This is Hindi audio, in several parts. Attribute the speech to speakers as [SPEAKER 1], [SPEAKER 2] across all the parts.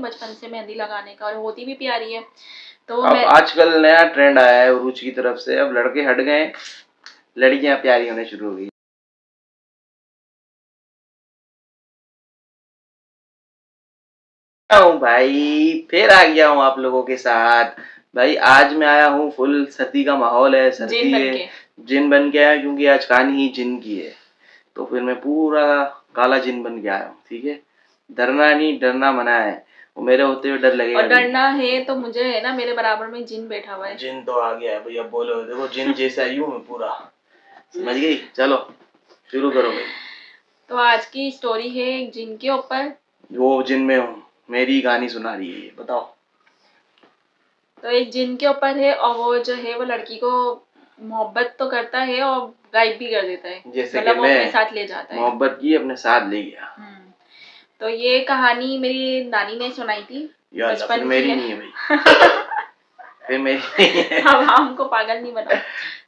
[SPEAKER 1] बचपन से मेहंदी लगाने का, और होती भी प्यारी है। तो
[SPEAKER 2] अब आजकल नया ट्रेंड आया है उरुच की तरफ से, अब लड़के हट गए, लड़कियां प्यारी होने शुरू हो गई। हूँ भाई, फिर आ गया हूँ आप लोगों के साथ। भाई आज मैं आया हूँ, फुल सर्दी का माहौल है, सर्दी है, जिन बन के आया क्योंकि आज कहानी ही जिन की है। तो फिर मैं पूरा काला जिन बन के आया हूँ, ठीक है। डरना नहीं, डरना मना है, वो मेरे होते हुए डर लगेगा।
[SPEAKER 1] और डरना है तो मुझे है ना, मेरे बराबर में जिन बैठा हुआ है।
[SPEAKER 2] जिन तो आ गया है भैया, बोलो देखो जिन जैसा यूं है पूरा, समझ गई। चलो शुरू करो भाई।
[SPEAKER 1] तो आज की स्टोरी है एक जिन के ऊपर।
[SPEAKER 2] वो जिन में हूँ, मेरी कहानी सुना रही है, बताओ।
[SPEAKER 1] तो एक जिन के ऊपर है, और वो जो है वो लड़की को मोहब्बत तो करता है और गायब भी कर देता है,
[SPEAKER 2] जैसे
[SPEAKER 1] मतलब
[SPEAKER 2] कि
[SPEAKER 1] वो
[SPEAKER 2] मैं
[SPEAKER 1] अपने साथ ले जाता है,
[SPEAKER 2] मोहब्बत की अपने साथ ले गया।
[SPEAKER 1] तो ये कहानी मेरी नानी ने सुनाई थी, बचपन की
[SPEAKER 2] मेरी
[SPEAKER 1] है।
[SPEAKER 2] नहीं है भाई। फिर मेरी नहीं है।
[SPEAKER 1] अब हमको पागल नहीं बनाओ।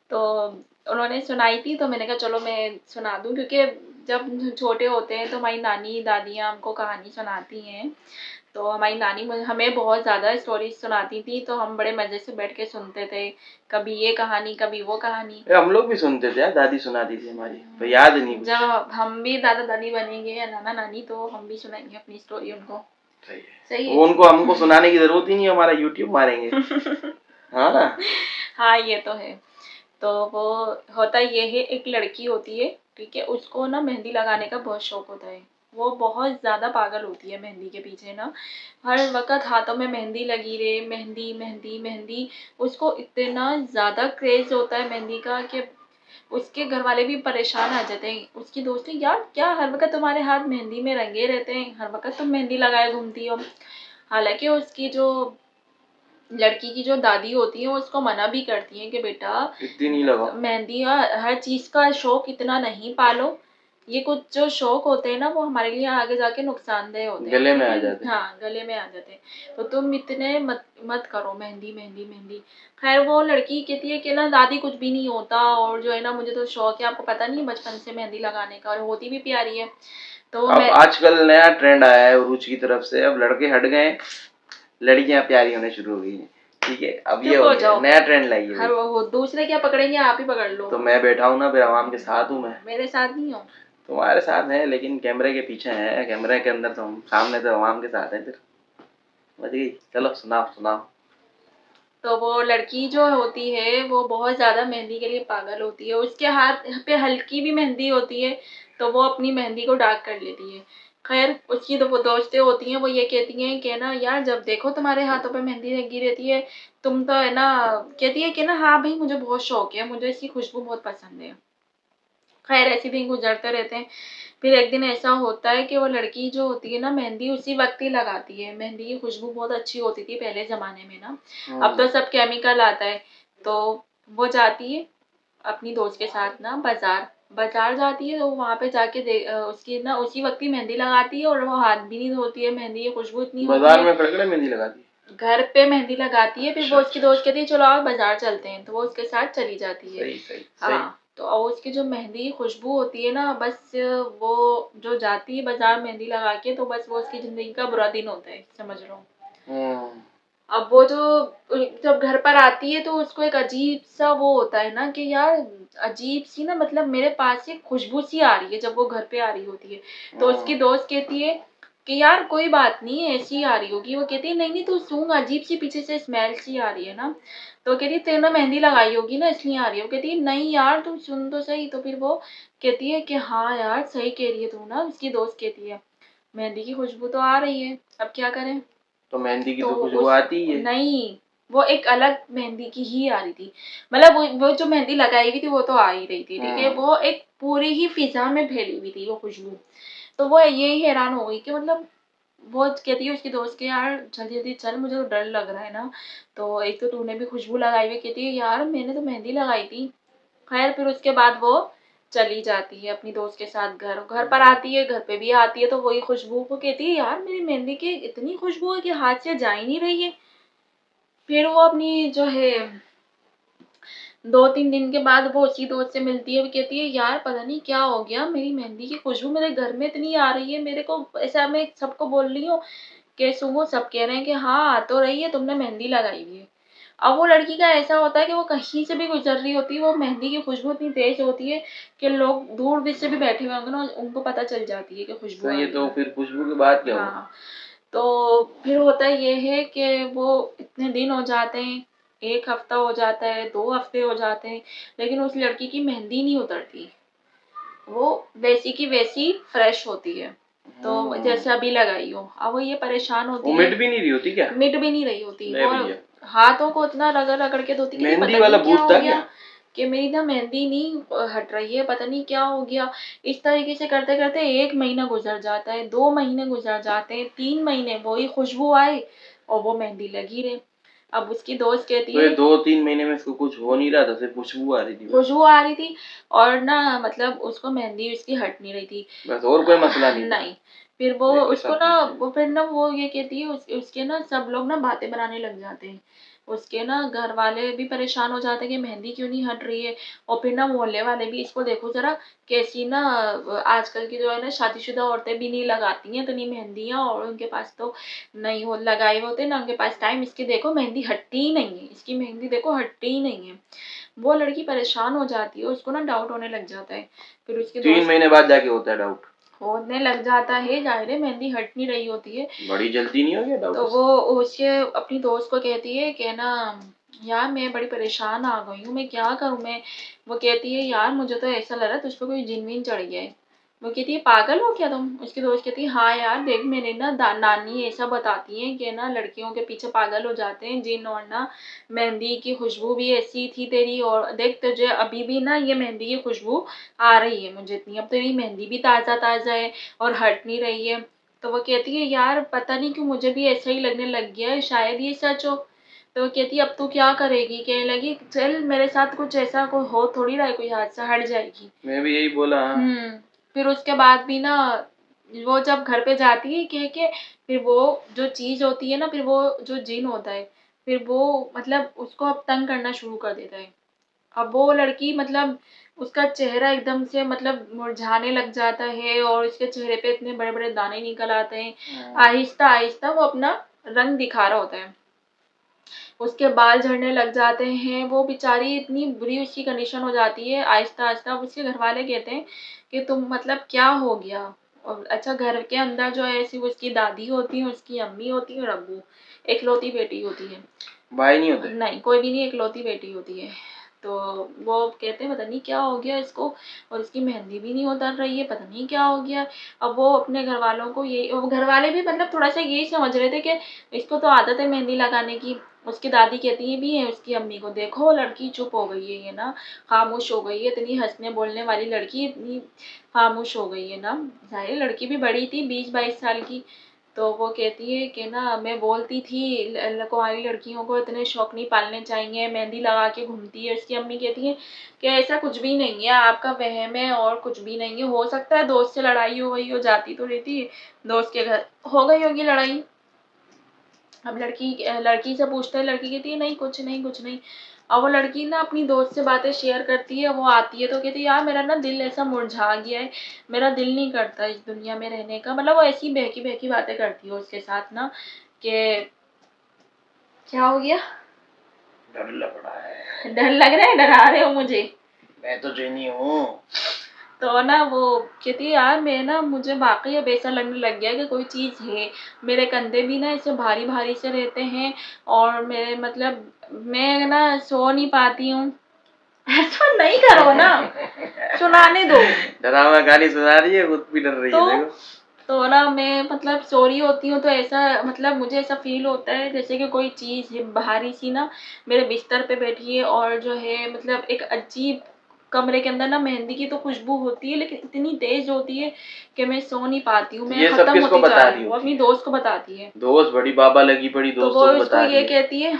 [SPEAKER 1] तो उन्होंने सुनाई थी, तो मैंने कहा चलो मैं सुना दूं, क्योंकि जब छोटे होते हैं तो हमारी नानी दादियाँ हमको कहानी सुनाती हैं। तो हमारी नानी हमें बहुत ज़्यादा स्टोरी सुनाती थी, तो हम बड़े मज़े से बैठ के सुनते थे, कभी ये कहानी कभी वो कहानी।
[SPEAKER 2] हम लोग भी सुनते थे, दादी सुनाती थी हमारी, तो याद नहीं कुछ।
[SPEAKER 1] जब हम भी दादा दादी बनेंगे या नाना नानी, तो हम भी सुनाएंगे अपनी स्टोरी उनको। सही है।
[SPEAKER 2] उनको हमको सुनाने की जरूरत ही नहीं, हमारा यूट्यूब मारेंगे। हाँ ना।
[SPEAKER 1] हाँ ये तो है। तो वो होता ये है, एक लड़की होती है, ठीक है, उसको ना मेहंदी लगाने का बहुत शौक होता है। वो बहुत ज़्यादा पागल होती है मेहंदी के पीछे ना, हर वक्त हाथों में मेहंदी लगी रहे, मेहंदी मेहंदी मेहंदी। उसको इतना ज़्यादा क्रेज़ होता है मेहंदी का कि उसके घर वाले भी परेशान आ जाते हैं। उसकी दोस्तें, यार क्या हर वक्त तुम्हारे हाथ मेहंदी में रंगे रहते हैं, हर वक्त तुम मेहंदी लगाए घूमती हो। हालांकि उसकी जो लड़की की जो दादी होती है वो उसको मना भी करती है कि बेटा
[SPEAKER 2] इतनी नहीं लगाओ,
[SPEAKER 1] मेहंदी हर चीज़ का शौक इतना नहीं पालो, ये कुछ जो शौक होते हैं ना वो हमारे लिए आगे जाके नुकसानदेह होते हैं,
[SPEAKER 2] गले में आ जाते हैं।
[SPEAKER 1] हाँ गले में आ जाते हैं। तो तुम इतने मत करो मेहंदी मेहंदी मेहंदी। खैर वो लड़की कहती है कि ना दादी कुछ भी नहीं होता, और जो है ना मुझे तो शौक है, आपको पता नहीं बचपन से मेहंदी लगाने का, और होती भी प्यारी है। तो
[SPEAKER 2] अब आजकल नया ट्रेंड आया है उरुच की तरफ से, अब लड़के हट गए, लड़कियां प्यारी होने शुरू हो गई हैं, ठीक है। अब ये हो गया नया ट्रेंड लाइए।
[SPEAKER 1] हर वो दूसरे क्या पकड़ेंगे, आप ही पकड़ लो।
[SPEAKER 2] तो मैं बैठा हूँ ना, फिर आवाम के साथ हूँ मैं।
[SPEAKER 1] मेरे साथ नहीं हो।
[SPEAKER 2] तुम्हारे साथ है लेकिन कैमरे के पीछे है, कैमरे के अंदर तो हम, सामने तो आवाम के साथ है। फिर समझ गई। चलो सुनाओ सुनाओ।
[SPEAKER 1] तो वो लड़की जो होती है वो बहुत ज़्यादा मेहंदी के लिए पागल होती है, उसके हाथ पे हल्की भी मेहंदी होती है तो वो अपनी मेहंदी को डार्क कर लेती है। खैर उसकी तो वो दोस्तें होती हैं, वो ये कहती हैं कि ना यार जब देखो तुम्हारे हाथों पे मेहंदी लगी रहती है, तुम तो है ना, कहती है कि ना हाँ भाई मुझे बहुत शौक है, मुझे इसकी खुशबू बहुत पसंद है। खैर ऐसे दिन गुजरते रहते हैं। फिर एक दिन ऐसा होता है कि वो लड़की जो होती है ना मेहंदी उसी वक्त ही लगाती है। मेहंदी की खुशबू बहुत अच्छी होती थी पहले ज़माने में ना, अब तो सब केमिकल आता है। तो वो जाती है अपनी दोस्त के साथ ना बाजार जाती है, तो वहाँ पे जाके उसकी ना उसी वक्त ही मेहंदी लगाती है, और वो हाथ भी नहीं धोती है, मेहंदी की खुशबू इतनी होती है।
[SPEAKER 2] बाजार में खड़े मेहंदी लगाती है,
[SPEAKER 1] घर पे मेहंदी लगाती है। फिर वो उसकी दोस्त कहती है चलो आओ बाजार चलते हैं, तो वो उसके साथ चली जाती है।
[SPEAKER 2] सही सही
[SPEAKER 1] हाँ तो उसकी जो मेहंदी की खुशबू होती है ना, बस वो जो जाती है बाजार मेहंदी लगा के, तो बस वो उसकी जिंदगी का बुरा दिन होता है, समझ लो। अब वो जो जब घर पर आती है तो उसको एक अजीब सा वो होता है ना कि यार अजीब सी ना, मतलब मेरे पास से खुशबू सी आ रही है जब वो घर पे आ रही होती है। तो उसकी दोस्त कहती है कि यार कोई बात नहीं ऐसी आ रही होगी। वो कहती है नहीं नहीं तू सूंघ, अजीब सी पीछे से स्मेल सी आ रही है ना। तो कहती है तेरे मेहंदी लगाई होगी ना इसलिए आ रही है। वो कहती है नहीं यार तुम सुन तो सही। तो फिर वो कहती है कि हाँ यार सही कह रही है तू ना। उसकी दोस्त कहती है मेहंदी की खुशबू तो आ रही है, अब क्या करें।
[SPEAKER 2] तो मेहंदी की तो खुशबू आती है।
[SPEAKER 1] नहीं वो एक अलग मेहंदी की ही आ रही थी, मतलब वो जो मेहंदी लगाई हुई थी वो तो आ ही रही थी, ठीक है। वो एक पूरी ही फिजा में फैली हुई थी वो खुशबू। तो वो यही हैरान हो गई कि मतलब वो कहती है उसकी दोस्त के यार जल्दी जल्दी चल मुझे तो डर लग रहा है ना। तो एक तो तूने भी खुशबू लगाई हुई, कहती है यार मैंने तो मेहंदी लगाई थी। खैर फिर उसके बाद वो चली जाती है अपनी दोस्त के साथ घर पर आती है, घर पे भी आती है तो वही खुशबू को कहती है यार मेरी मेहंदी की इतनी खुशबू है कि हाथ से जा ही नहीं रही है। फिर वो अपनी जो है 2-3 दिन के बाद वो उसी दोस्त से मिलती है, वो कहती है यार पता नहीं क्या हो गया, मेरी मेहंदी की खुशबू मेरे घर में इतनी आ रही है, मेरे को ऐसा मैं सबको बोल रही हूँ कि सुबह सब कह रहे हैं कि हाँ आ तो रही है, तुमने मेहंदी लगाई हुई है। अब वो लड़की का ऐसा होता है कि वो कहीं से भी गुजर रही होती है, वो मेहंदी की खुशबू इतनी तेज होती है कि लोग दूर भी से भी बैठे हुए होंगे ना, उनको पता चल जाती है कि खुशबू आ
[SPEAKER 2] सही है।
[SPEAKER 1] रही
[SPEAKER 2] तो
[SPEAKER 1] है।
[SPEAKER 2] फिर खुशबू की बात क्या हुआ?
[SPEAKER 1] हाँ, तो फिर होता ये है कि वो इतने दिन हो जाते हैं, 1 हफ्ता हो जाता है, 2 हफ्ते हो जाते हैं, लेकिन उस लड़की की मेहंदी नहीं उतरती। वो वैसी की वैसी फ्रेश होती है, तो जैसे अभी लगाई हो। अब वो ये परेशान
[SPEAKER 2] वो
[SPEAKER 1] होती है,
[SPEAKER 2] मिट भी नहीं रही होती क्या?
[SPEAKER 1] मिट भी नहीं रही होती।
[SPEAKER 2] ले
[SPEAKER 1] वो
[SPEAKER 2] भैया,
[SPEAKER 1] हाथों को इतना रगड़ रगड़ के धोती, कहती
[SPEAKER 2] मेहंदी
[SPEAKER 1] पता
[SPEAKER 2] वाला
[SPEAKER 1] नहीं क्या
[SPEAKER 2] भूत
[SPEAKER 1] हो
[SPEAKER 2] था
[SPEAKER 1] गया
[SPEAKER 2] क्या?
[SPEAKER 1] कि मेरी ना मेहंदी नहीं हट रही है, पता नहीं क्या हो गया। इस तरीके से करते करते 1 महीना गुजर जाता है, 2 महीने गुजर जाते हैं, 3 महीने वही खुशबू आए और वो मेहंदी लगी रहे। अब उसकी दोस्त कहती
[SPEAKER 2] तो ये
[SPEAKER 1] है
[SPEAKER 2] 2-3 महीने में इसको कुछ हो नहीं रहा था, सिर्फ खुशबू आ रही थी बस।
[SPEAKER 1] खुशबू आ रही थी और ना मतलब उसको मेहंदी उसकी हट नहीं रही थी।
[SPEAKER 2] बस, और कोई मसला नहीं था?
[SPEAKER 1] नहीं, फिर वो
[SPEAKER 2] ये कैसा
[SPEAKER 1] उसको ना
[SPEAKER 2] भूत है?
[SPEAKER 1] वो फिर ना वो ये कहती है उसके ना सब लोग ना बातें बनाने लग जाते हैं। उसके ना घर वाले भी परेशान हो जाते हैं कि मेहंदी क्यों नहीं हट रही है, और फिर ना मोहल्ले वाले भी इसको देखो जरा कैसी ना आजकल की जो है ना शादीशुदा औरतें भी नहीं लगाती हैं इतनी मेहंदियाँ, और उनके पास तो नहीं हो लगाए हुए होते ना उनके पास टाइम, इसकी देखो मेहंदी हटती ही नहीं है, इसकी मेहंदी देखो हटती ही नहीं है। वो लड़की परेशान हो जाती है, उसको ना डाउट होने लग जाता है। फिर उसके
[SPEAKER 2] 3
[SPEAKER 1] दोस्त
[SPEAKER 2] महीने बाद जाके होता है डाउट?
[SPEAKER 1] होने लग जाता है, जाहिर है मेहंदी हट नहीं रही होती है।
[SPEAKER 2] बड़ी जल्दी नहीं हो गया डाउट
[SPEAKER 1] तो
[SPEAKER 2] इससे?
[SPEAKER 1] वो उसके अपनी दोस्त को कहती है कि ना यार मैं बड़ी परेशान आ गई हूँ, मैं क्या करूँ मैं। वो कहती है यार मुझे तो ऐसा लग रहा है तुझ पे कोई जिन विन चढ़ गया है। वो कहती है पागल हो क्या तुम। उसकी दोस्त कहती है हाँ यार देख मेरी ना नानी ऐसा बताती है कि ना लड़कियों के पीछे पागल हो जाते हैं जिन, और ना मेहंदी की खुशबू भी ऐसी थी तेरी, और देख तुझे अभी भी ना ये मेहंदी की खुशबू आ रही है मुझे इतनी, अब तेरी मेहंदी भी ताज़ा ताज़ा है और हट नहीं रही है। तो वो कहती है यार पता नहीं क्यों मुझे भी ऐसा ही लगने लग गया है, शायद ये सच हो। तो वो कहती है अब तू क्या करेगी, कहने लगी चल मेरे साथ कुछ ऐसा कोई हो थोड़ी रहा है, कोई हादसा, हट जाएगी।
[SPEAKER 2] मैं भी यही बोला।
[SPEAKER 1] फिर उसके बाद भी ना वो जब घर पे जाती है कह के, फिर वो जो चीज होती है ना, फिर वो जो जिन होता है फिर वो मतलब उसको अब तंग करना शुरू कर देता है। अब वो लड़की मतलब उसका चेहरा एकदम से मतलब मुरझाने लग जाता है और उसके चेहरे पे इतने बड़े बड़े दाने निकल आते हैं। आहिस्ता आहिस्ता वो अपना रंग दिखा रहा होता है, उसके बाल झड़ने लग जाते हैं, वो बेचारी इतनी बुरी उसकी कंडीशन हो जाती है। आहिस्ता आहिस्ता अब उसके घर वाले कहते हैं कि तुम मतलब क्या हो गया। और अच्छा घर के अंदर जो है सिर्फ उसकी दादी होती है, उसकी अम्मी होती है और अब्बू, इकलौती बेटी होती है।
[SPEAKER 2] भाई नहीं होते?
[SPEAKER 1] नहीं कोई भी नहीं, इकलौती बेटी होती है। तो वो कहते हैं पता नहीं क्या हो गया इसको, और इसकी मेहंदी भी नहीं उतर रही है, पता नहीं क्या हो गया। अब वो अपने घर वालों को ये घर वाले भी मतलब थोड़ा सा यही समझ रहे थे कि इसको तो आदत है मेहंदी लगाने की। उसकी दादी कहती है भी है उसकी अम्मी को, देखो लड़की चुप हो गई है ये ना, खामोश हो गई है, इतनी हंसने बोलने वाली लड़की इतनी खामोश हो गई है ना। जाहिर लड़की भी बड़ी थी 20-22 साल की। तो वो कहती है कि ना मैं बोलती थी कुंवारी लड़कियों को इतने शौक नहीं पालने चाहिए, मेहंदी लगा के घूमती है। उसकी अम्मी कहती है कि ऐसा कुछ भी नहीं है, आपका वहम है और कुछ भी नहीं है, हो सकता है दोस्त से लड़ाई हो गई हो, जाती तो रहती है दोस्त के घर, हो गई होगी लड़ाई। अब लड़की से पूछते हैं, लड़की कहती है नहीं कुछ नहीं कुछ नहीं। अब वो लड़की ना अपनी दोस्त से बातें शेयर करती है, वो आती है तो कहती है यार मेरा ना दिल ऐसा मुरझा गया है, मेरा दिल नहीं करता इस दुनिया में रहने का। मतलब वो ऐसी बहकी बहकी बातें करती है उसके साथ ना कि क्या हो गया,
[SPEAKER 2] डर लग रहा है।
[SPEAKER 1] डर लग रहा है, डरा रहे हो मुझे।
[SPEAKER 2] मैं तो चीनी हूँ।
[SPEAKER 1] तो ना वो कहती है यार मैं ना मुझे वाकई अब ऐसा लगने लग गया कि कोई चीज़ है, मेरे कंधे भी ना ऐसे भारी भारी से रहते हैं, और मेरे मतलब मैं ना सो नहीं पाती हूँ। ऐसा नहीं करो ना, सुनाने दो।
[SPEAKER 2] डरावना कहानी सुना रही है, खुद भी डर रही है देखो।
[SPEAKER 1] तो ना मैं मतलब सो रही होती हूँ तो ऐसा मतलब मुझे ऐसा फील होता है जैसे कि कोई चीज़ है भारी सी ना मेरे बिस्तर पे बैठी है, और जो है मतलब एक अजीब कमरे के अंदर ना मेहंदी की तो खुशबू होती है लेकिन इतनी तेज होती है कि मैं सो नहीं पाती हूँ, मैं
[SPEAKER 2] ये सब
[SPEAKER 1] खत्म
[SPEAKER 2] किसको
[SPEAKER 1] होती जा
[SPEAKER 2] बता
[SPEAKER 1] रही
[SPEAKER 2] रही
[SPEAKER 1] हूँ। वो
[SPEAKER 2] होती
[SPEAKER 1] अपनी
[SPEAKER 2] है?
[SPEAKER 1] दोस्त को बताती है।
[SPEAKER 2] दोस्त बड़ी बाबा लगी पड़ी
[SPEAKER 1] तो वो
[SPEAKER 2] दोस्तों को
[SPEAKER 1] उसको
[SPEAKER 2] बता रही
[SPEAKER 1] ये
[SPEAKER 2] है।
[SPEAKER 1] कहती है,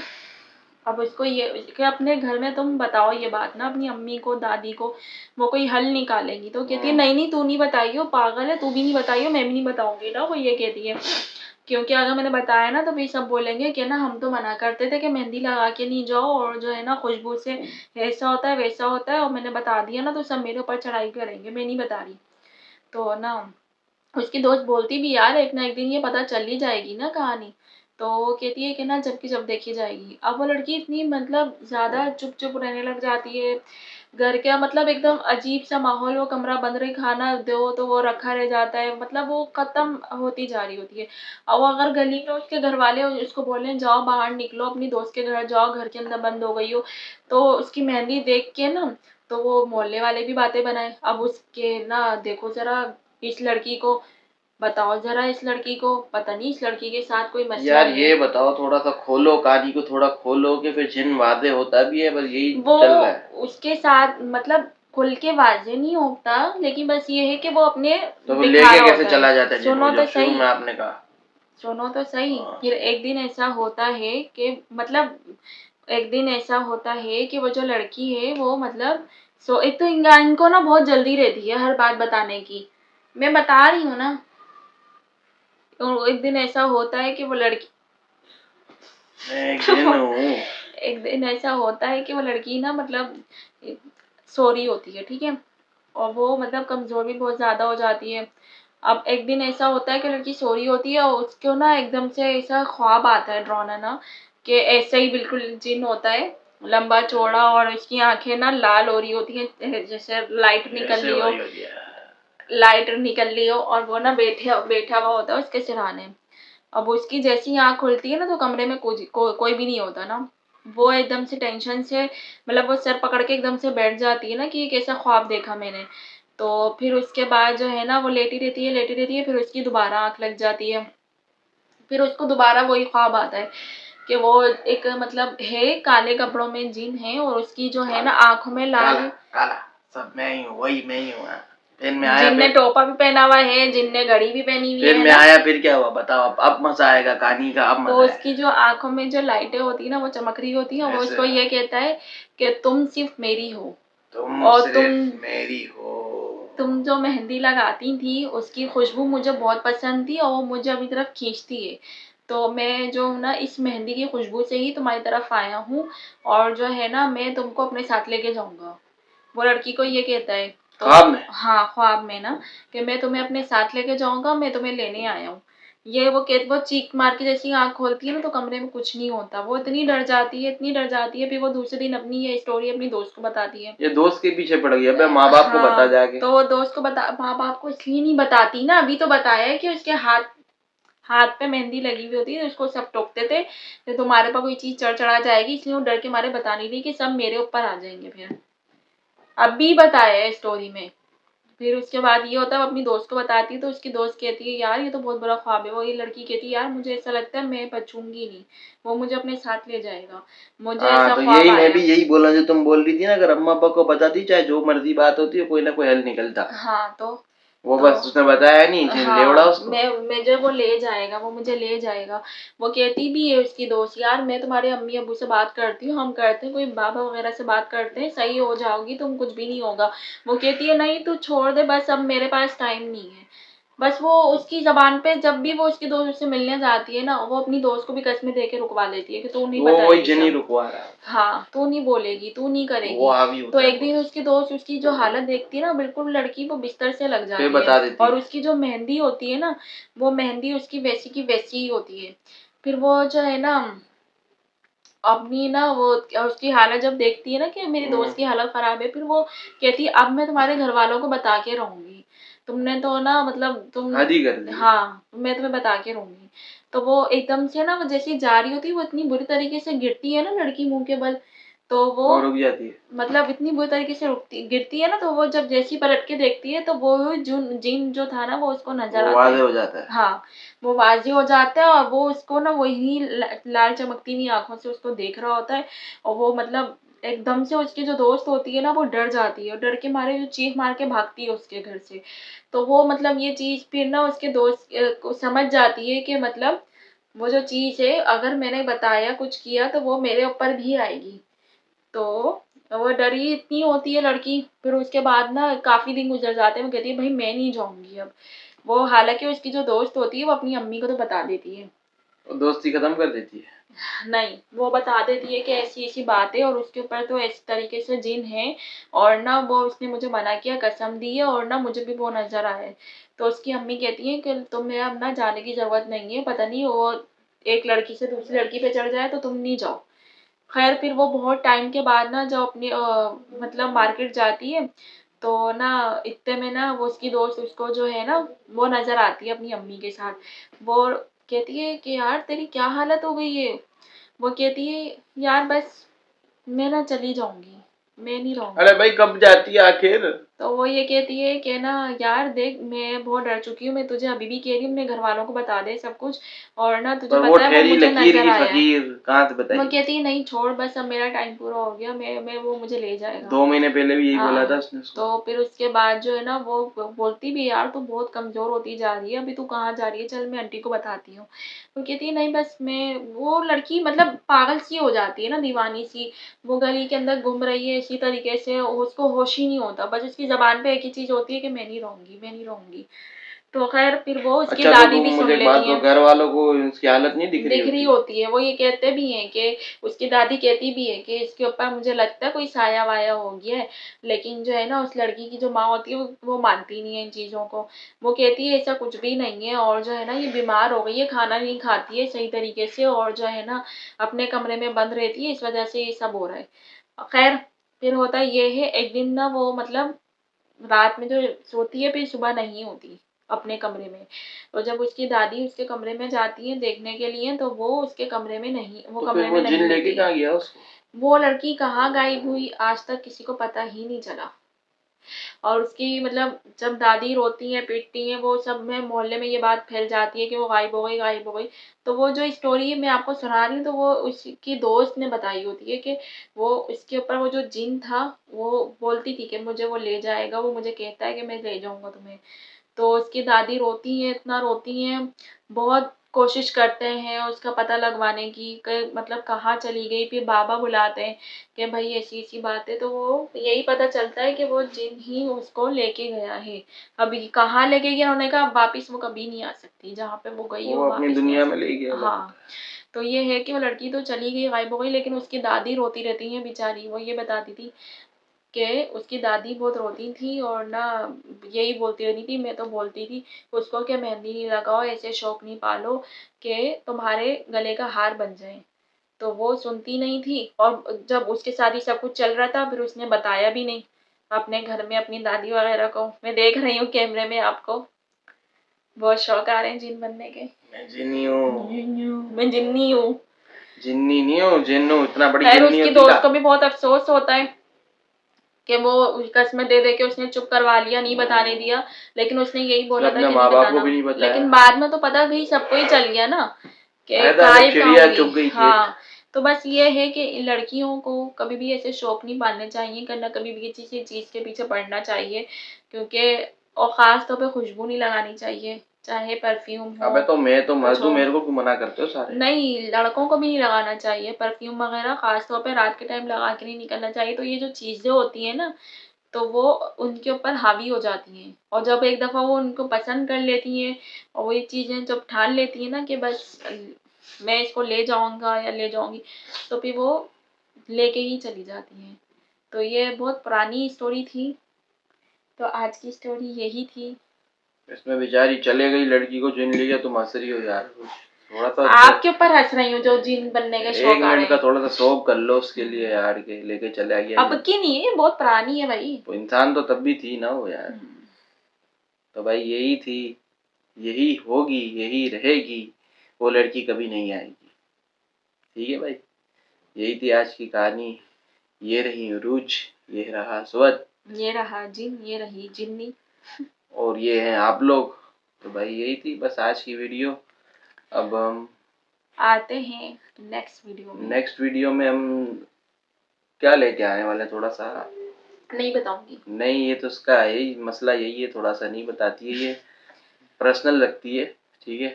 [SPEAKER 1] अब उसको ये कि अपने घर में तुम बताओ ये बात ना अपनी अम्मी को दादी को, वो कोई हल निकालेंगी। तो कहती है नहीं नहीं तू नहीं बताइयो, पागल है, तू भी नहीं बताइयो, मैं भी नहीं बताऊंगी ना। वो ये कहती है क्योंकि अगर मैंने बताया ना तो फिर सब बोलेंगे कि ना हम तो मना करते थे कि मेहंदी लगा के नहीं जाओ, और जो है ना खुशबू से ऐसा होता है वैसा होता है, और मैंने बता दिया ना तो सब मेरे ऊपर चढ़ाई करेंगे, मैं नहीं बता रही। तो ना उसकी दोस्त बोलती भी यार एक ना एक दिन ये पता चल ही जाएगी ना कहानी। तो वो कहती है कि ना जब की जब देखी जाएगी। अब वो लड़की इतनी मतलब ज़्यादा चुप-चुप रहने लग जाती है। घर का मतलब एकदम अजीब-सा माहौल, वो कमरा बंद रहे, खाना दो तो वो रखा रह जाता है, मतलब वो ख़त्म होती जा रही होती है। अब वो अगर गली में उसके घरवाले उसको बोलें जाओ बाहर निकलो, अपनी दोस्त के घर जाओ, घर के अंदर बंद हो गई हो, तो उसकी मेहंदी देख के ना तो वो मोहल्ले वाले भी बातें बनाए। अब उसके ना देखो ज़रा इस लड़की को, बताओ ज़रा इस लड़की को, पता नहीं इस लड़की के साथ कोई मसला
[SPEAKER 2] यार
[SPEAKER 1] है।
[SPEAKER 2] ये बताओ, थोड़ा सा खोलो कहानी को, थोड़ा खोलो कि फिर जिन वादे होता भी है, बस यही
[SPEAKER 1] वो
[SPEAKER 2] चल रहा है।
[SPEAKER 1] उसके साथ मतलब खुल के वाज़े नहीं होता, लेकिन बस ये है कि वो अपने
[SPEAKER 2] तो वो
[SPEAKER 1] दिखा
[SPEAKER 2] लेके
[SPEAKER 1] रहा
[SPEAKER 2] कैसे
[SPEAKER 1] होता है।
[SPEAKER 2] चला जाता है जिन
[SPEAKER 1] सुनो
[SPEAKER 2] को,
[SPEAKER 1] तो
[SPEAKER 2] जब शुरू
[SPEAKER 1] सही,
[SPEAKER 2] में आपने कहा।
[SPEAKER 1] सुनो तो सही।
[SPEAKER 2] हाँ।
[SPEAKER 1] फिर एक दिन ऐसा होता है कि मतलब एक दिन ऐसा होता है कि वो जो लड़की है वो मतलब एक तो इनको ना बहुत जल्दी रहती है हर बात बताने की। मैं बता रही हूँ ना, तो एक दिन ऐसा होता है कि वो लड़की
[SPEAKER 2] एक दिन हूँ।
[SPEAKER 1] एक दिन ऐसा होता है कि वो लड़की ना मतलब सो रही होती है, ठीक है, और वो मतलब कमज़ोर भी बहुत ज़्यादा हो जाती है। अब एक दिन ऐसा होता है कि लड़की सो रही होती है और उसको ना एकदम से ऐसा ख्वाब आता है डरावना ना, कि ऐसे ही बिल्कुल जिन होता है, लंबा चौड़ा, और उसकी आंखें ना लाल हो रही होती हैं, जैसे लाइट निकल रही हो, लाइट निकल रही हो, और वो ना बैठा हुआ होता है उसके सिरहाने। अब उसकी जैसी आँख खुलती है ना तो कमरे में कोई भी नहीं होता ना। वो एकदम से टेंशन से मतलब वो सर पकड़ के एकदम से बैठ जाती है ना कि ये कैसा ख्वाब देखा मैंने। तो फिर उसके बाद जो है ना वो लेटी रहती है, फिर उसकी दोबारा आँख लग जाती है। फिर उसको दोबारा वही ख्वाब आता है कि वो एक मतलब है काले कपड़ों में जिन है, और उसकी जो है ना आँखों में लाल,
[SPEAKER 2] काला काला सब मैं ही हूँ, वही मैं ही हूँ। फिर मैं आया,
[SPEAKER 1] जिन ने टोपा भी पहना हुआ है, जिन ने घड़ी भी पहनी हुई
[SPEAKER 2] फिर
[SPEAKER 1] है
[SPEAKER 2] मैं
[SPEAKER 1] ना।
[SPEAKER 2] आया, फिर क्या हुआ बताओ। अब मजा आएगा कहानी का, अब
[SPEAKER 1] तो
[SPEAKER 2] मजा
[SPEAKER 1] उसकी
[SPEAKER 2] आएगा।
[SPEAKER 1] जो आँखों में जो लाइटें होती है ना वो चमक रही होती हैं, वो
[SPEAKER 2] ऐसे
[SPEAKER 1] उसको ये कहता है कि तुम सिर्फ मेरी हो,
[SPEAKER 2] तुम
[SPEAKER 1] और
[SPEAKER 2] सिर्फ मेरी हो।
[SPEAKER 1] तुम जो मेहंदी लगाती थी उसकी खुशबू मुझे बहुत पसंद थी और वो मुझे अपनी तरफ खींचती है। तो मैं जो हूँ ना इस मेहंदी की खुशबू से ही तुम्हारी तरफ आया हूँ, और जो है ना मैं तुमको अपने साथ लेके जाऊँगा। वो लड़की को ये कहता है। तो
[SPEAKER 2] ख्वाब में?
[SPEAKER 1] हाँ, ख्वाब में ना, कि मैं तुम्हें अपने साथ लेके जाऊँगा, मैं तुम्हें लेने आया हूँ। ये वो चीख मार के जैसे ही आँख खोलती है ना तो कमरे में कुछ नहीं होता। वो इतनी डर जाती है, फिर वो दूसरे दिन अपनी ये स्टोरी अपनी दोस्त को बताती है।
[SPEAKER 2] ये दोस्त के पीछे पड़ गई, अबे माँ बाप को बता
[SPEAKER 1] हाँ,
[SPEAKER 2] जाके।
[SPEAKER 1] तो वो दोस्त को माँ-बाप को इसलिए नहीं बताती ना, अभी तो बताया है कि उसके हाथ हाथ पे मेहंदी लगी हुई होती है, उसको सब टोकते थे कि तुम्हारे पर कोई चीज़ चढ़ जाएगी, इसलिए वो डर के मारे बता नहीं रही कि सब मेरे ऊपर आ जाएँगे फिर। अभी बताया है स्टोरी में। फिर उसके बाद ये होता है वो अपनी दोस्त को बताती है तो उसकी दोस्त कहती है यार ये तो बहुत बुरा ख्वाब है। वो ये लड़की कहती है यार मुझे ऐसा लगता है मैं बचूंगी नहीं, वो मुझे अपने साथ ले जाएगा, मुझे
[SPEAKER 2] हाँ
[SPEAKER 1] ऐसा
[SPEAKER 2] तो
[SPEAKER 1] ख्वाब
[SPEAKER 2] यही मैं
[SPEAKER 1] आया।
[SPEAKER 2] भी यही बोला जो तुम बोल रही थी ना, अगर अम्मा पापा को बताती चाहे जो मर्जी बात होती है, कोई ना कोई हल निकलता।
[SPEAKER 1] हाँ
[SPEAKER 2] वो
[SPEAKER 1] तो
[SPEAKER 2] बस उसने बताया नहीं, जिन लेवड़ा
[SPEAKER 1] हाँ,
[SPEAKER 2] उसको।
[SPEAKER 1] मैं जो वो ले जाएगा, वो मुझे ले जाएगा। वो कहती भी है उसकी दोस्त यार मैं तुम्हारे अम्मी अब्बू से बात करती हूँ, हम करते हैं कोई बाबा वगैरह से बात करते हैं, सही हो जाओगी तुम, कुछ भी नहीं होगा। वो कहती है नहीं तू छोड़ दे, बस अब मेरे पास टाइम नहीं है। बस वो उसकी जबान पे जब भी वो उसकी दोस्त उससे मिलने जाती है ना, वो अपनी दोस्त को भी कस्में दे के रुकवा लेती है कि तू नहीं
[SPEAKER 2] वो वही
[SPEAKER 1] बताएगी
[SPEAKER 2] जिन ही
[SPEAKER 1] सब।
[SPEAKER 2] रुकवा रहा है।
[SPEAKER 1] हाँ, तू नहीं बोलेगी, तू नहीं
[SPEAKER 2] वो
[SPEAKER 1] करेगी।
[SPEAKER 2] हावी
[SPEAKER 1] तो
[SPEAKER 2] होता है
[SPEAKER 1] एक
[SPEAKER 2] बहुत।
[SPEAKER 1] दिन उसकी दोस्त उसकी जो हालत देखती है ना, बिल्कुल लड़की वो बिस्तर से लग
[SPEAKER 2] फिर
[SPEAKER 1] जाती है,
[SPEAKER 2] बता देती
[SPEAKER 1] और
[SPEAKER 2] है।
[SPEAKER 1] उसकी जो मेहंदी होती है ना, वो मेहंदी उसकी वैसी की वैसी ही होती है। फिर वो जो है ना अपनी ना वो उसकी हालत जब देखती है ना कि मेरी दोस्त की हालत खराब है, फिर वो कहती है अब मैं तुम्हारे घर वालों को बता के रहूंगी, तुमने तो ना मतलब तुम,
[SPEAKER 2] हद ही कर दी है।
[SPEAKER 1] हाँ मैं तुम्हें बता के रहूंगी। तो वो एकदम से ना वो जैसी जा रही होती है वो इतनी बुरी तरीके से गिरती है ना लड़की मुंह के बल। तो वो
[SPEAKER 2] और रुक जाती है।
[SPEAKER 1] मतलब इतनी बुरी तरीके से गिरती है ना, तो वो जब जैसी पलट के देखती है तो वो जिन जो था ना वो उसको नजर
[SPEAKER 2] वो
[SPEAKER 1] आता
[SPEAKER 2] वादे
[SPEAKER 1] है।
[SPEAKER 2] हो जाता है।
[SPEAKER 1] हाँ, वो वाज़ी हो जाता है और वो उसको ना वही लाल चमकती हुई आँखों से उसको देख रहा होता है, और वो मतलब एकदम से उसकी जो दोस्त होती है ना वो डर जाती है, और डर के मारे जो चीख मार के भागती है उसके घर से। तो वो मतलब ये चीज़ फिर ना उसके दोस्त को समझ जाती है कि मतलब वो जो चीज़ है अगर मैंने बताया कुछ किया तो वो मेरे ऊपर भी आएगी। तो वो डरी इतनी होती है लड़की, फिर उसके बाद ना काफ़ी दिन गुज़र जाते हैं, वो कहती है भई मैं नहीं जाऊँगी अब। वो हालाँकि उसकी जो दोस्त होती है वो अपनी अम्मी को तो बता देती है।
[SPEAKER 2] दोस्ती खत्म कर देती है?
[SPEAKER 1] नहीं, वो बता देती है कि ऐसी ऐसी बात है और उसके ऊपर तो इस तरीके से जिन है, और ना वो उसने मुझे मना किया, कसम दी है, और ना मुझे भी वो नजर आया है। तो उसकी अम्मी कहती है कि तुम्हें अब ना जाने की जरूरत नहीं है, पता नहीं वो एक लड़की से दूसरी लड़की पे चढ़ जाए तो तुम नहीं जाओ। खैर फिर वो बहुत टाइम के बाद ना जब अपनी मतलब मार्केट जाती है, तो ना इतने में ना वो उसकी दोस्त उसको जो है ना वो नजर आती है अपनी अम्मी के साथ। वो कहती है कि यार तेरी क्या हालत हो गई है। वो कहती है यार बस मैं ना चली जाऊंगी, मैं नहीं रहूंगी।
[SPEAKER 2] अरे भाई कब जाती है आखिर?
[SPEAKER 1] तो वो ये कहती है कि ना यार देख मैं बहुत डर चुकी हूँ, मैं तुझे अभी भी कह रही हूँ अपने घर वालों को बता दे सब कुछ, और ना तुझे
[SPEAKER 2] पर वो
[SPEAKER 1] पता है वो
[SPEAKER 2] ठहरी
[SPEAKER 1] मुझे
[SPEAKER 2] लकीर
[SPEAKER 1] नजर
[SPEAKER 2] की
[SPEAKER 1] आया है।
[SPEAKER 2] फकीर कहाँ से
[SPEAKER 1] वो
[SPEAKER 2] बताई?
[SPEAKER 1] कहती है नहीं छोड़ बस, अब मेरा टाइम पूरा हो गया, मैं वो मुझे ले जाएगा।
[SPEAKER 2] 2 महीने पहले भी यही बोला था
[SPEAKER 1] हाँ,
[SPEAKER 2] उसने उसको।
[SPEAKER 1] तो फिर उसके बाद जो है ना वो बोलती भी यार तू बहुत कमजोर होती जा रही है, अभी तू कहाँ जा रही है, चल मैं आंटी को बताती हूँ। वो कहती है नहीं बस मैं, वो लड़की मतलब पागल सी हो जाती है ना, दीवानी सी। वो गली के अंदर घूम रही है इसी तरीके से, उसको होश ही नहीं होता, बस उसकी जबान पे एक ही चीज होती है कि मैं नहीं रहूंगी, मैं नहीं रहूंगी। तो खैर फिर वो उसकी
[SPEAKER 2] अच्छा तो
[SPEAKER 1] दादी
[SPEAKER 2] तुम
[SPEAKER 1] भी सुन
[SPEAKER 2] मुझे एक बात
[SPEAKER 1] लेती
[SPEAKER 2] दो,
[SPEAKER 1] है।
[SPEAKER 2] घर वालों को इसकी हालत नहीं दिख रही
[SPEAKER 1] दिख रही
[SPEAKER 2] होती?
[SPEAKER 1] होती है, वो ये कहते भी हैं कि उसकी दादी कहती भी है कि इसके ऊपर मुझे लगता है कोई साया वाया हो गया है। लेकिन जो है ना उस लड़की की जो माँ होती है वो मानती नहीं है इन चीजों को। वो कहती है ऐसा कुछ भी नहीं है, और जो है ना ये बीमार हो गई है, खाना नहीं खाती है सही तरीके से, और जो है ना अपने कमरे में बंद रहती है, इस वजह से ये सब हो रहा है। खैर फिर होता ये है एक दिन ना वो मतलब रात में जो सोती है फिर सुबह नहीं होती अपने कमरे में। तो जब उसकी दादी उसके कमरे में जाती है देखने के लिए, तो वो उसके कमरे में नहीं, वो
[SPEAKER 2] तो फिर
[SPEAKER 1] कमरे
[SPEAKER 2] वो
[SPEAKER 1] में
[SPEAKER 2] जिन
[SPEAKER 1] नहीं
[SPEAKER 2] लेके
[SPEAKER 1] होती है।
[SPEAKER 2] कहाँ गया उसको?
[SPEAKER 1] वो लड़की कहाँ गायब हुई आज तक किसी को पता ही नहीं चला। और उसकी मतलब जब दादी रोती है पीटती है, वो सब में मोहल्ले में ये बात फैल जाती है कि वो गायब हो गई, गायब हो गई। तो वो जो स्टोरी मैं आपको सुना रही हूँ तो वो उसकी दोस्त ने बताई होती है कि वो इसके ऊपर वो जो जिन था वो बोलती थी कि मुझे वो ले जाएगा, वो मुझे कहता है कि मैं ले जाऊंगा तुम्हें। तो उसकी दादी रोती है, इतना रोती है, बहुत कोशिश करते हैं उसका पता लगवाने की मतलब कहाँ चली गई। फिर बाबा बुलाते हैं कि भाई ऐसी ऐसी बात है, तो वो यही पता चलता है कि वो जिन ही उसको लेके गया है। अभी कहाँ लेके गया, उन्होंने कहा वापिस वो कभी नहीं आ सकती, जहाँ पे वो गई है
[SPEAKER 2] वो
[SPEAKER 1] वो
[SPEAKER 2] अपनी
[SPEAKER 1] वापिस नहीं आ
[SPEAKER 2] दुनिया में ले
[SPEAKER 1] सकती।
[SPEAKER 2] गया
[SPEAKER 1] हाँ,
[SPEAKER 2] लगता
[SPEAKER 1] तो ये है कि वो लड़की तो चली गई, गायब हो गई, लेकिन उसकी दादी रोती रहती है बेचारी। वो ये बताती थी कि उसकी दादी बहुत रोती थी, और ना यही बोलती रहती थी, मैं तो बोलती थी उसको कि मेहंदी नहीं लगाओ, ऐसे शौक नहीं पालो कि तुम्हारे गले का हार बन जाए। तो वो सुनती नहीं थी, और जब उसके साथ ही सब कुछ चल रहा था फिर उसने बताया भी नहीं अपने घर में अपनी दादी वगैरह को। मैं देख रही हूँ कैमरे में आपको बहुत शौक आ रहे हैं जिन बनने के।
[SPEAKER 2] मैं जिन्नी हूँ।
[SPEAKER 1] मैं जिन्नी हूँ।
[SPEAKER 2] जिन्नी नहीं हूँ, जिन्नू। इतना बड़ी
[SPEAKER 1] खैर
[SPEAKER 2] जिन्नी
[SPEAKER 1] उसकी
[SPEAKER 2] होती का?
[SPEAKER 1] दोस्त को भी बहुत अफसोस होता है कि वो कस्में दे दे के उसने चुप करवा लिया, नहीं बताने दिया, लेकिन उसने यही
[SPEAKER 2] उसने
[SPEAKER 1] बोला था
[SPEAKER 2] अपने
[SPEAKER 1] कि नहीं
[SPEAKER 2] माँ बाप को
[SPEAKER 1] बताना।
[SPEAKER 2] भी नहीं बताया।
[SPEAKER 1] लेकिन बाद में तो पता गई सबको ही चल गया ना कि
[SPEAKER 2] फायदा जब
[SPEAKER 1] गायब कहाँ
[SPEAKER 2] चिड़िया
[SPEAKER 1] हुई।
[SPEAKER 2] चुग गई खेत।
[SPEAKER 1] हाँ, तो बस ये है कि लड़कियों को कभी भी ऐसे शौक नहीं पालने चाहिए, करना कभी भी किसी चीज के पीछे पड़ना चाहिए, क्योंकि और खास तौर पे खुशबू नहीं लगानी चाहिए, चाहे परफ्यूम
[SPEAKER 2] अबे
[SPEAKER 1] हो
[SPEAKER 2] तो मैं तो
[SPEAKER 1] कुछ
[SPEAKER 2] मर्द हूँ,
[SPEAKER 1] हो।
[SPEAKER 2] मेरे को क्यों मना करते हो सारे?
[SPEAKER 1] नहीं, लड़कों को भी नहीं लगाना चाहिए परफ्यूम वगैरह, खास तौर पे रात के टाइम लगा के नहीं निकलना चाहिए। तो ये जो चीजें होती है ना तो वो उनके ऊपर हावी हो जाती हैं, और जब एक दफा वो उनको पसंद कर लेती हैं और वो ये चीजें जब ठान लेती हैं ना कि बस मैं इसको ले जाऊंगा या ले जाऊंगी, तो फिर वो लेके ही चली जाती हैं। तो ये बहुत पुरानी स्टोरी थी, तो आज की स्टोरी यही थी।
[SPEAKER 2] इसमें बेचारी चले गई, लड़की को जिन लिया, तुम हंस रही हो यार। थोड़ा सा
[SPEAKER 1] आपके ऊपर हंस रही हूँ जो जिन बनने के
[SPEAKER 2] एक
[SPEAKER 1] शौक आ रहे
[SPEAKER 2] मिनट का
[SPEAKER 1] हैं।
[SPEAKER 2] थोड़ा सा शौक कर लो उसके लिए यार, के लेके चला गया
[SPEAKER 1] अब
[SPEAKER 2] जब।
[SPEAKER 1] की नहीं है, बहुत पुरानी है भाई।
[SPEAKER 2] वो इंसान तो तब भी थी ना वो यार। तो भाई यही थी, यही होगी, यही रहेगी, वो लड़की कभी नहीं आएगी। ठीक है भाई, यही थी आज की कहानी। ये रही उरूज, ये रहा सुअद,
[SPEAKER 1] ये रहा जिन, ये रही जिन्नी,
[SPEAKER 2] और ये हैं आप लोग। तो भाई यही थी बस आज की वीडियो। अब हम
[SPEAKER 1] आते हैं नेक्स्ट वीडियो में।
[SPEAKER 2] नेक्स्ट वीडियो में हम क्या लेके आने वाले हैं, थोड़ा सा
[SPEAKER 1] नहीं बताऊंगी।
[SPEAKER 2] नहीं, ये तो उसका यही मसला, यही है, थोड़ा सा नहीं बताती है ये, पर्सनल लगती है। ठीक है,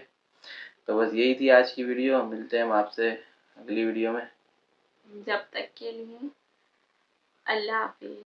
[SPEAKER 2] तो बस यही थी आज की वीडियो। मिलते हैं हम आपसे अगली वीडियो में।
[SPEAKER 1] जब तक के लिए अल्लाह हाफिज।